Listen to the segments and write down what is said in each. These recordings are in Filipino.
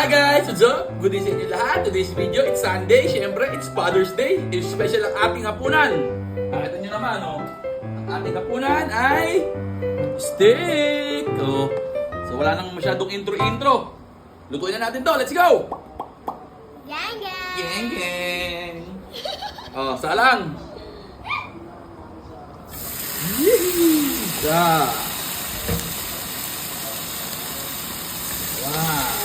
guys! What's up? Good day sa inyo lahat. Today's video, it's Sunday. Siyempre, it's Father's Day. It's special ang ating hapunan. Nakita nyo naman, oh. Ang ating hapunan ay steak. Oh. So wala nang masyadong intro-intro. Lutuin na natin to. Let's go! Gang gang! Geng geng! Oh, salang! Yeah. Wow!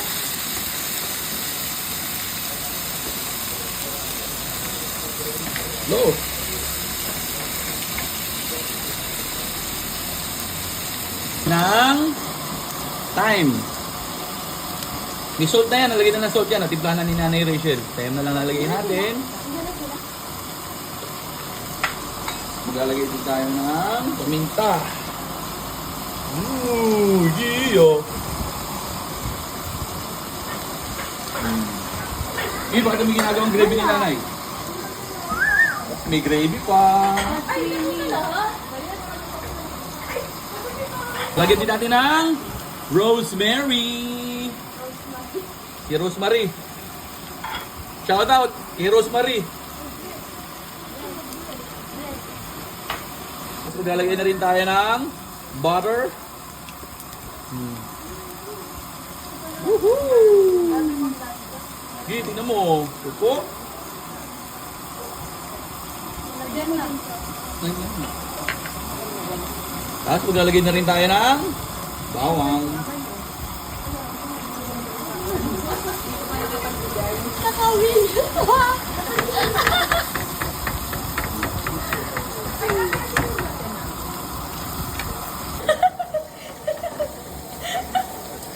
Low. Ng time. May salt na yan. Nalagay na ng salt yan. Natimplahan na ni Nanay Rachel. Time na lang nalagay natin. Maglalagay din tayo ng paminta. Ooh, Gio. Bakit may ginagawang gravy ni Nanay? May gravy pa. Lagyan din natin ng rosemary. Si Rosemary. Shout out kay Rosemary. Tapos maglalagay na rin tayo ng butter. Woohoo! Sige, tingnan mo. Pupo. Tapos maglalagay na rin tayo ng bawang. Kakawin!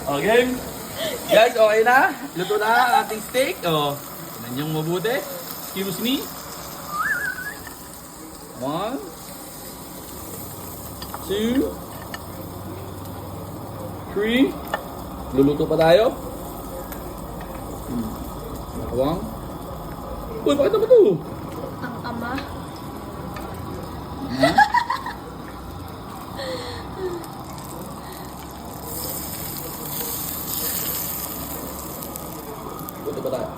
Okay? Guys, okay na? Luto na ang ating steak. Oh, tingnan niyong mabuti. Excuse me. 1, 2, 3. Luluto pa tayo. Bawang. Uy, bakit naman ito? Ang ama. Luto pa tayo.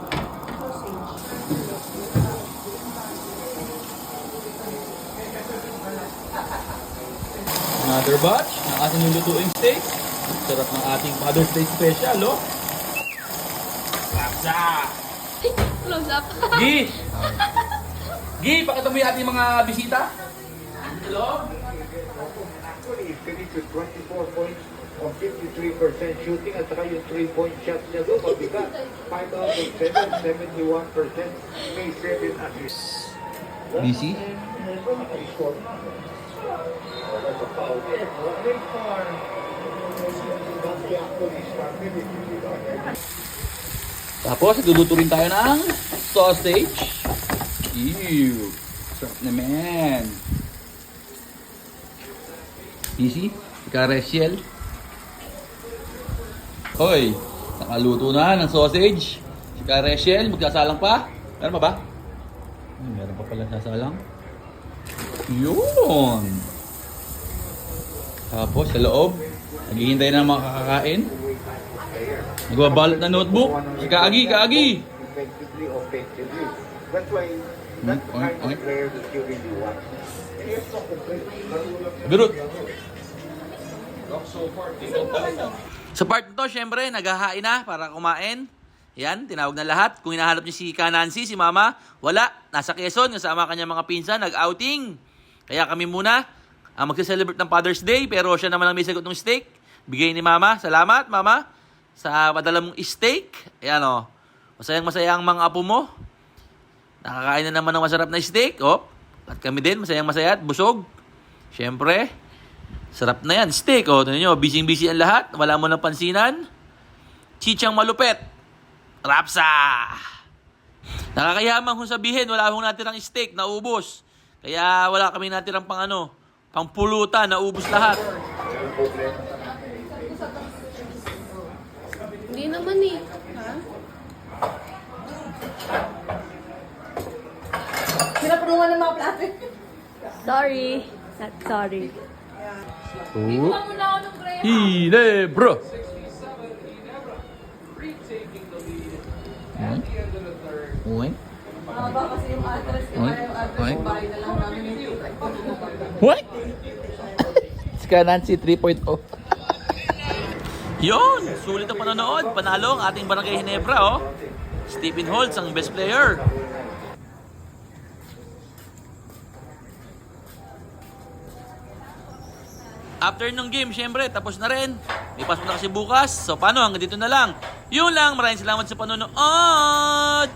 Another batch ng ating lulutuing steak. Sarap ng ating Father's Day special, oh. Lapsa! Close up. Gi! Gi, pakita mo yung ating mga bisita. Hello? Actually, if finished with 24 points on 53% shooting at saka yung 3-point shots niya doon, mabigat. 5 out of 7, 71%. May 7 assists. Busy? Naka-score na. That's a foul. Very far. Dante actually started it. Tapos, luluto rin tayo ng sausage. Ew! Sarap naman. Easy? Ika Rachel. Hoy! Nakaluto na ng sausage. Ika Rachel, magsasalang pa. Meron pa ba? Meron pa pala sasalang. Yun! Tapos, sa loob, naghihintay na ng mga kakakain. Nagbabalot na notebook. Si Kaagi, Kaagi! Effectively, offensively. That's why, that's the kind of player that you really want. Birut! Sa part nito, syempre, naghahain na para kumain. Yan, tinawag na lahat. Kung hinahanap niyo si Nancy, si Mama, wala. Nasa Quezon, kasama kanya mga pinsan, nag-outing. Kaya kami muna ang magse-celebrate ng Father's Day, pero siya naman ang may sagot ng steak. Bigay ni Mama. Salamat, Mama, sa padala mong steak. Ayan, o. Masayang-masaya ang mga apo mo. Nakakain na naman ng masarap na steak. Oh. At kami din, masayang-masaya at busog. Siyempre, sarap na yan. Steak, oh. Tignan nyo, busy-busy ang lahat. Wala mo ng pansinan. Chichang malupet. Rapsa! Nakakayamang kung sabihin, wala akong natirang steak, naubos. Kaya wala kami natirang pangpulutan, naubos lahat. Hindi naman eh. Ha? Pinapunungan ng mga plato. Sorry. Not sorry. Hine, bro! Uy. Mahaba kasi yung address. Uy. Kaya yung address, Uy. yung bahay na lang namin yung What? Si Nancy 3.0. Yun! Sulit ang panonood. Panalo ang ating Barangay Ginebra, oh. Stephen Holtz ang best player. After nung game, syempre, tapos na rin. May pasok na kasi bukas. So, paano? Hanggang dito na lang. Yun lang. Maraming salamat sa panonood.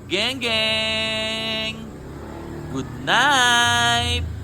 Geng, geng. Good night.